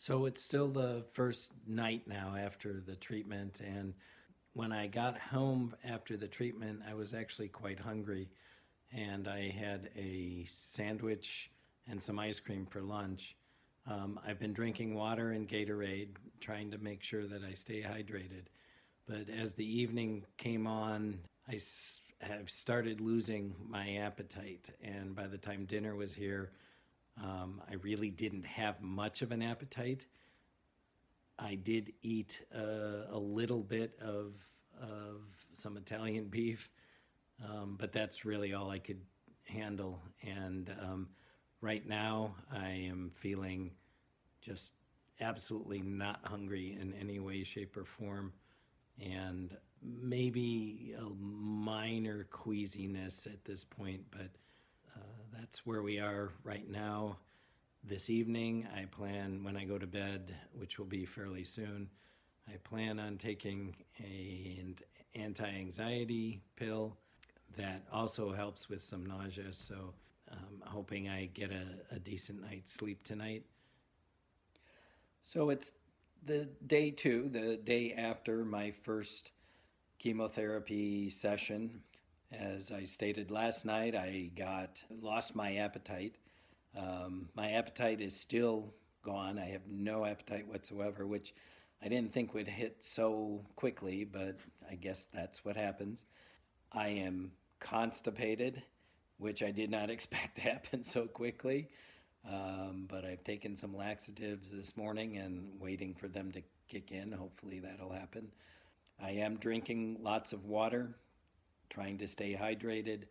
So it's still the first night now after the treatment, and when I got home after the treatment, I was actually quite hungry, and I had a sandwich and some ice cream for lunch. I've been drinking water and Gatorade, trying to make sure that I stay hydrated. But as the evening came on, have started losing my appetite, and by the time dinner was here, I really didn't have much of an appetite. I did eat a little bit of some Italian beef, but that's really all I could handle. And right now, I am feeling just absolutely not hungry in any way, shape, or form, and maybe a minor queasiness at this point, but that's where we are right now. This evening, I plan, when I go to bed, which will be fairly soon, I plan on taking an anti-anxiety pill that also helps with some nausea. So hoping I get a decent night's sleep tonight. So it's the day two, the day after my first chemotherapy session. As I stated last night, I lost my appetite. My appetite is still gone. I have no appetite whatsoever, which I didn't think would hit so quickly, but I guess that's what happens. I am constipated, which I did not expect to happen so quickly, but I've taken some laxatives this morning and waiting for them to kick in. Hopefully that'll happen. I am drinking lots of water, trying to stay hydrated,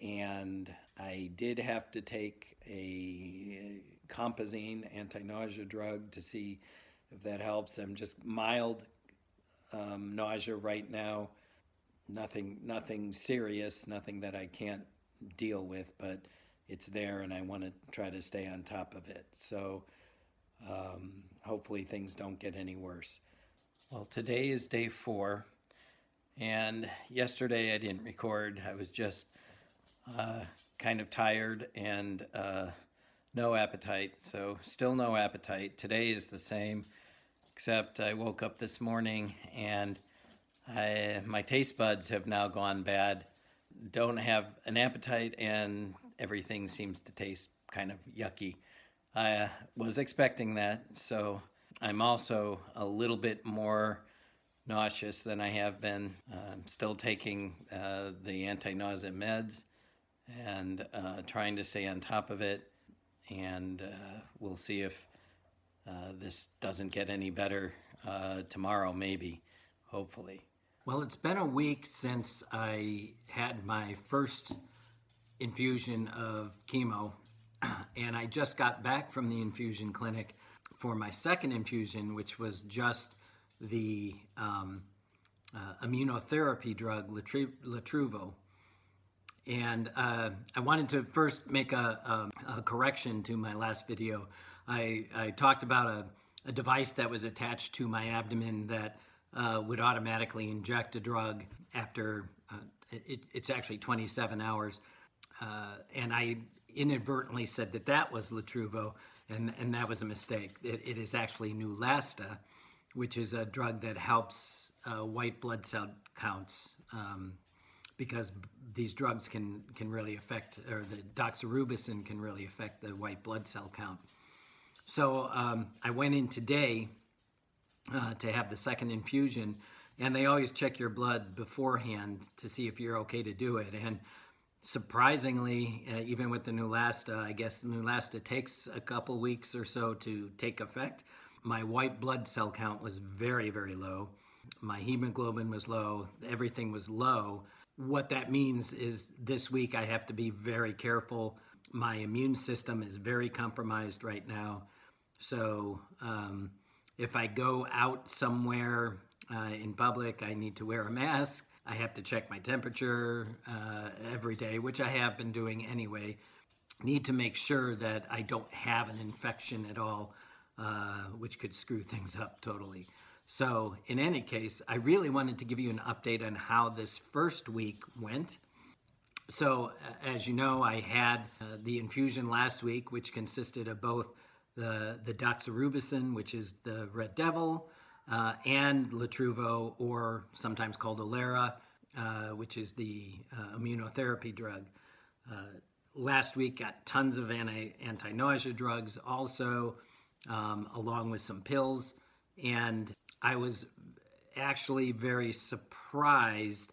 and I did have to take a compazine anti-nausea drug to see if that helps. I'm just mild nausea right now, nothing serious, nothing that I can't deal with, but it's there and I want to try to stay on top of it. So hopefully things don't get any worse. Well, today is day 4. And yesterday I didn't record. I was just kind of tired and no appetite. So still no appetite. Today is the same, except I woke up this morning and my taste buds have now gone bad. Don't have an appetite and everything seems to taste kind of yucky. I was expecting that, so I'm also a little bit more nauseous than I have been. I'm still taking the anti-nausea meds and trying to stay on top of it, and we'll see if this doesn't get any better tomorrow, maybe, hopefully. Well, it's been a week since I had my first infusion of chemo, and I just got back from the infusion clinic for my second infusion, which was just the immunotherapy drug, Letruvo. And I wanted to first make a correction to my last video. I talked about a device that was attached to my abdomen that would automatically inject a drug after, it's actually 27 hours. And I inadvertently said that was Letruvo, and that was a mistake. It is actually Neulasta, which is a drug that helps white blood cell counts, because these drugs can really affect, or the doxorubicin can really affect the white blood cell count. So I went in today to have the second infusion, and they always check your blood beforehand to see if you're okay to do it. And surprisingly, even with the Neulasta, I guess the Neulasta takes a couple weeks or so to take effect. My white blood cell count was very, very low. My hemoglobin was low. Everything was low. What that means is this week I have to be very careful. My immune system is very compromised right now. So if I go out somewhere in public, I need to wear a mask. I have to check my temperature every day, which I have been doing anyway. Need to make sure that I don't have an infection at all, which could screw things up totally. So in any case, I really wanted to give you an update on how this first week went. So as you know, I had the infusion last week, which consisted of both the doxorubicin, which is the Red Devil, and Latruvo, or sometimes called Olera, which is the immunotherapy drug. Last week got tons of anti-nausea drugs also, along with some pills. And I was actually very surprised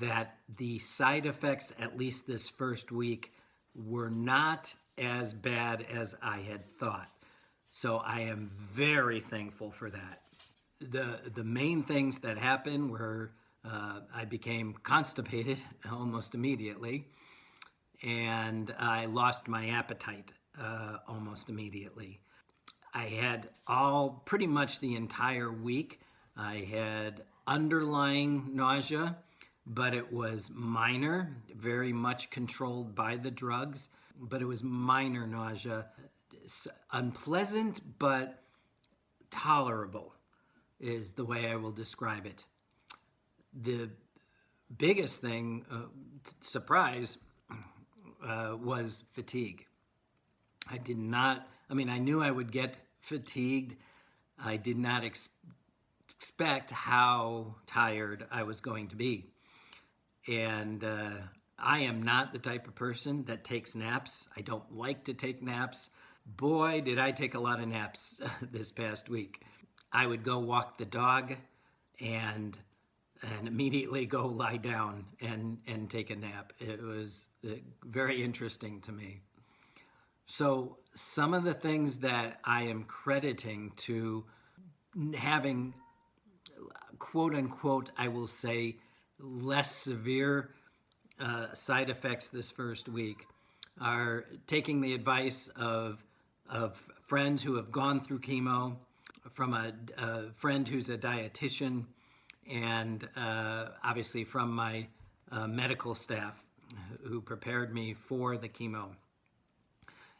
that the side effects, at least this first week, were not as bad as I had thought. So I am very thankful for that. The main things that happened were I became constipated almost immediately, and I lost my appetite almost immediately. I had pretty much the entire week, I had underlying nausea, but it was minor, very much controlled by the drugs, but it was minor nausea. Unpleasant, but tolerable is the way I will describe it. The biggest thing, surprise, was fatigue. I knew I would get fatigued. I did not expect how tired I was going to be. And I am not the type of person that takes naps. I don't like to take naps. Boy, did I take a lot of naps this past week. I would go walk the dog and immediately go lie down and take a nap. It was very interesting to me. So some of the things that I am crediting to having, quote unquote, I will say, less severe side effects this first week are taking the advice of friends who have gone through chemo, from a friend who's a dietitian, and obviously from my medical staff who prepared me for the chemo.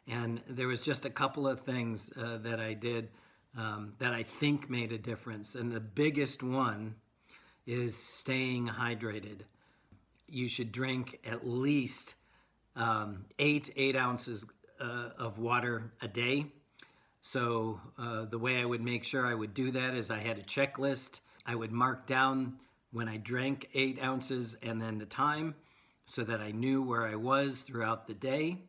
And there was just a couple of things that I did that I think made a difference. And the biggest one is staying hydrated. You should drink at least 8 ounces of water a day. So the way I would make sure I would do that is I had a checklist. I would mark down when I drank 8 ounces and then the time, so that I knew where I was throughout the day.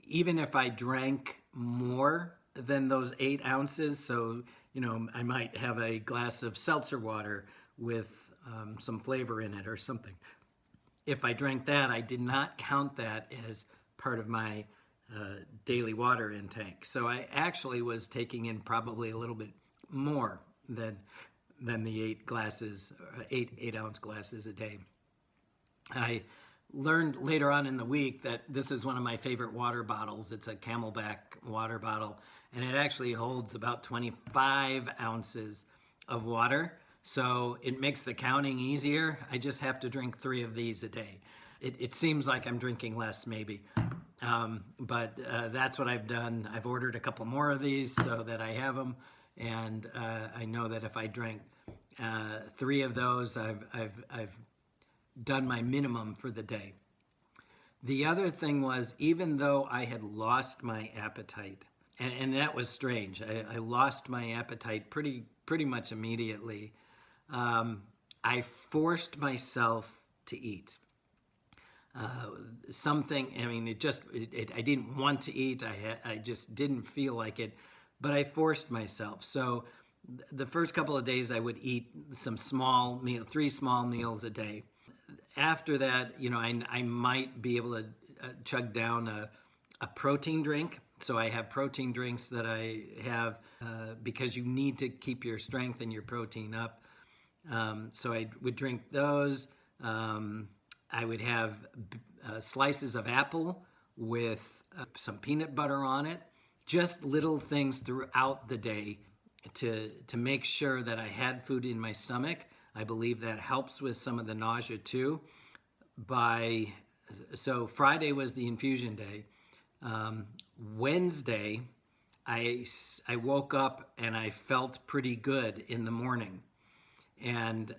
Even if I drank more than those 8 ounces, so I might have a glass of seltzer water with some flavor in it or something. If I drank that, I did not count that as part of my daily water intake. So I actually was taking in probably a little bit more than the 8 ounce glasses a day. I learned later on in the week that this is one of my favorite water bottles. It's a Camelback water bottle, and it actually holds about 25 ounces of water. So it makes the counting easier. I just have to drink 3 of these a day. It seems like I'm drinking less maybe, but that's what I've done. I've ordered a couple more of these so that I have them, and I know that if I drank 3 of those, I've done my minimum for the day. The other thing was, even though I had lost my appetite, and that was strange, I lost my appetite pretty much immediately. I forced myself to eat. I didn't want to eat. I just didn't feel like it, but I forced myself. So the first couple of days I would eat some 3 small meals a day. After that, I might be able to chug down a protein drink. So I have protein drinks that I have because you need to keep your strength and your protein up. So I would drink those. I would have slices of apple with some peanut butter on it. Just little things throughout the day to make sure that I had food in my stomach. I believe that helps with some of the nausea too. So Friday was the infusion day. Wednesday, I woke up and I felt pretty good in the morning, and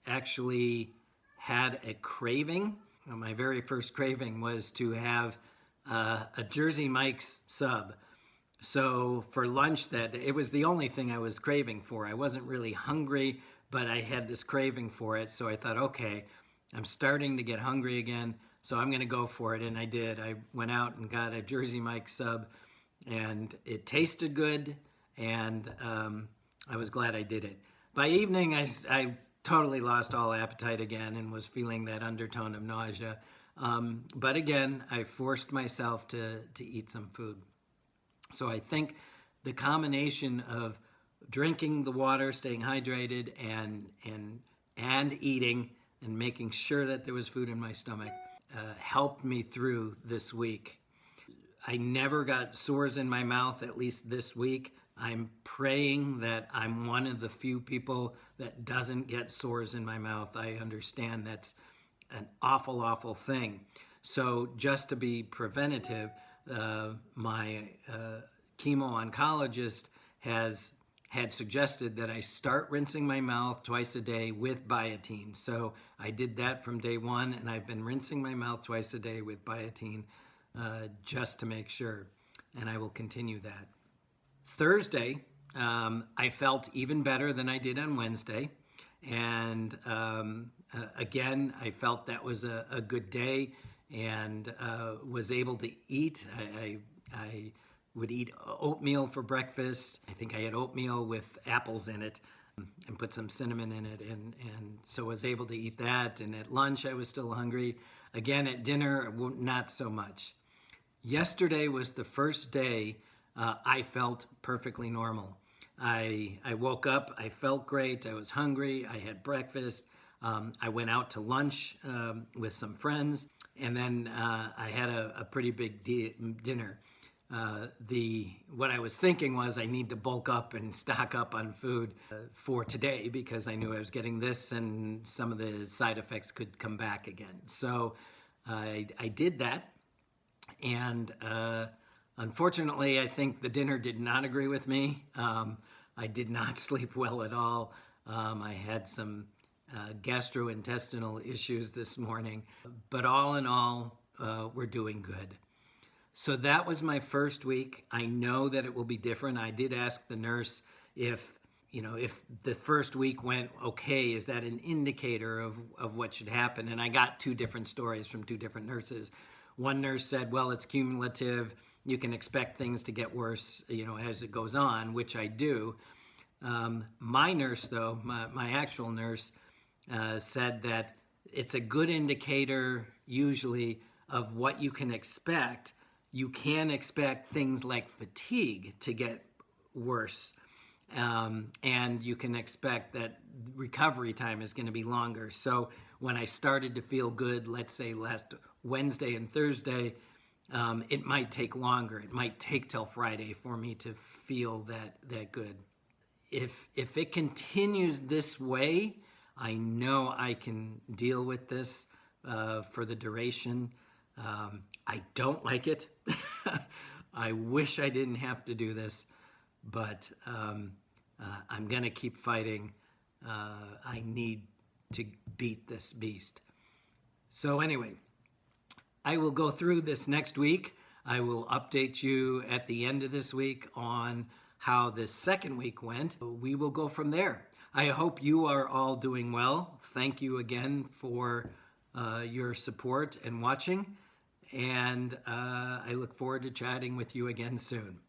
actually had a craving. My very first craving was to have a Jersey Mike's sub. So for lunch that it was the only thing I was craving for. I wasn't really hungry, but I had this craving for it. So I thought, okay, I'm starting to get hungry again, so I'm going to go for it. And I did. I went out and got a Jersey Mike sub, and it tasted good, and I was glad I did it. By evening, I totally lost all appetite again and was feeling that undertone of nausea. But again, I forced myself to eat some food. So I think the combination of drinking the water, staying hydrated, and eating and making sure that there was food in my stomach helped me through this week. I never got sores in my mouth, at least this week. I'm praying that I'm one of the few people that doesn't get sores in my mouth. I understand that's an awful, awful thing. So just to be preventative, my chemo oncologist had suggested that I start rinsing my mouth twice a day with biotin. So I did that from day one, and I've been rinsing my mouth twice a day with biotin just to make sure, and I will continue that. Thursday, I felt even better than I did on Wednesday, and again, I felt that was a good day, and was able to eat. I would eat oatmeal for breakfast. I think I had oatmeal with apples in it and put some cinnamon in it, and so was able to eat that. And at lunch, I was still hungry. Again, at dinner, not so much. Yesterday was the first day I felt perfectly normal. I woke up, I felt great, I was hungry, I had breakfast, I went out to lunch with some friends, and then I had a pretty big dinner. What I was thinking was I need to bulk up and stock up on food for today, because I knew I was getting this and some of the side effects could come back again. So I did that, and unfortunately, I think the dinner did not agree with me. I did not sleep well at all. I had some gastrointestinal issues this morning, but all in all, we're doing good. So that was my first week. I know that it will be different. I did ask the nurse if the first week went okay, is that an indicator of what should happen? And I got two different stories from two different nurses. One nurse said, well, it's cumulative. You can expect things to get worse, as it goes on, which I do. My nurse, though, my actual nurse, said that it's a good indicator, usually, of what you can expect. You can expect things like fatigue to get worse, and you can expect that recovery time is going to be longer. So when I started to feel good, let's say last Wednesday and Thursday, it might take longer. It might take till Friday for me to feel that good. If it continues this way, I know I can deal with this for the duration. I don't like it. I wish I didn't have to do this, but I'm going to keep fighting. I need to beat this beast. So anyway, I will go through this next week. I will update you at the end of this week on how this second week went. We will go from there. I hope you are all doing well. Thank you again for your support and watching. And I look forward to chatting with you again soon.